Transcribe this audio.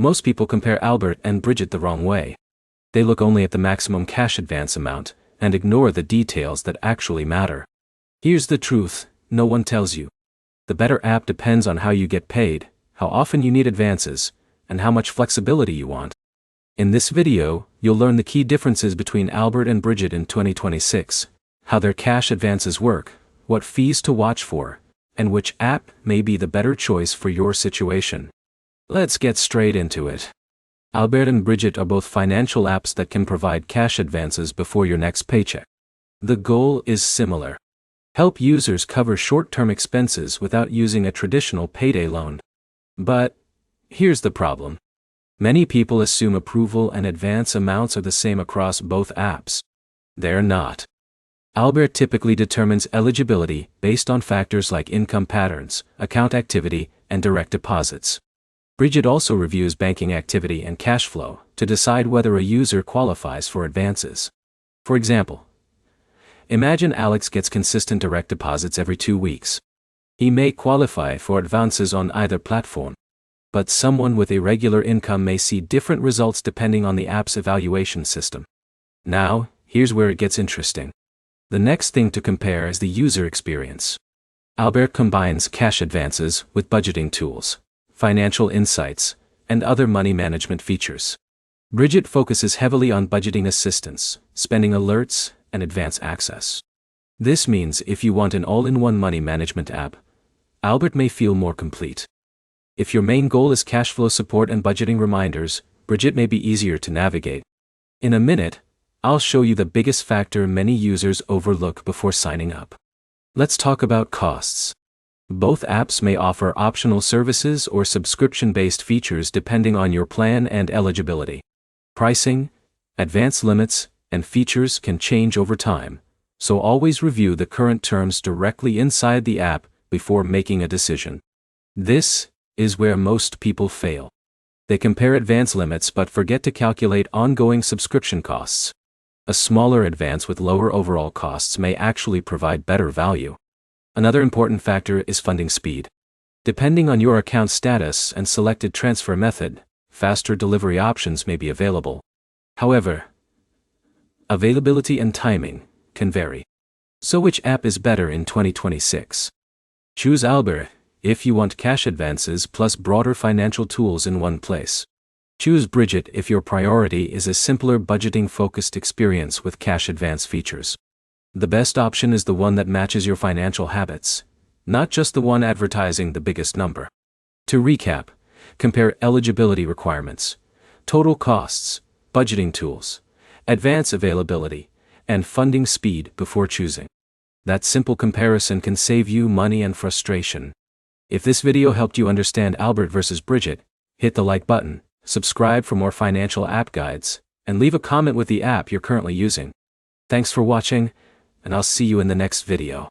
Most people compare Albert and Brigit the wrong way. They look only at the maximum cash advance amount and ignore the details that actually matter. Here's the truth, no one tells you. The better app depends on how you get paid, how often you need advances, and how much flexibility you want. In this video, you'll learn the key differences between Albert and Brigit in 2026, how their cash advances work, what fees to watch for, and which app may be the better choice for your situation. Let's get straight into it. Albert and Brigit are both financial apps that can provide cash advances before your next paycheck. The goal is similar. Help users cover short-term expenses without using a traditional payday loan. But here's the problem. Many people assume approval and advance amounts are the same across both apps. They're not. Albert typically determines eligibility based on factors like income patterns, account activity, and direct deposits. Brigit also reviews banking activity and cash flow to decide whether a user qualifies for advances. For example, imagine Alex gets consistent direct deposits every 2 weeks. He may qualify for advances on either platform. But someone with irregular income may see different results depending on the app's evaluation system. Now, here's where it gets interesting. The next thing to compare is the user experience. Albert combines cash advances with budgeting tools, financial insights, and other money management features. Brigit focuses heavily on budgeting assistance, spending alerts, and advance access. This means if you want an all-in-one money management app, Albert may feel more complete. If your main goal is cash flow support and budgeting reminders, Brigit may be easier to navigate. In a minute, I'll show you the biggest factor many users overlook before signing up. Let's talk about costs. Both apps may offer optional services or subscription-based features depending on your plan and eligibility. Pricing, advance limits, and features can change over time, so always review the current terms directly inside the app before making a decision. This is where most people fail. They compare advance limits but forget to calculate ongoing subscription costs. A smaller advance with lower overall costs may actually provide better value. Another important factor is funding speed. Depending on your account status and selected transfer method, faster delivery options may be available. However, availability and timing can vary. So which app is better in 2026? Choose Albert if you want cash advances plus broader financial tools in one place. Choose Brigit if your priority is a simpler budgeting-focused experience with cash advance features. The best option is the one that matches your financial habits, not just the one advertising the biggest number. To recap, compare eligibility requirements, total costs, budgeting tools, advance availability, and funding speed before choosing. That simple comparison can save you money and frustration. If this video helped you understand Albert versus Brigit, hit the like button, subscribe for more financial app guides, and leave a comment with the app you're currently using. Thanks for watching, and I'll see you in the next video.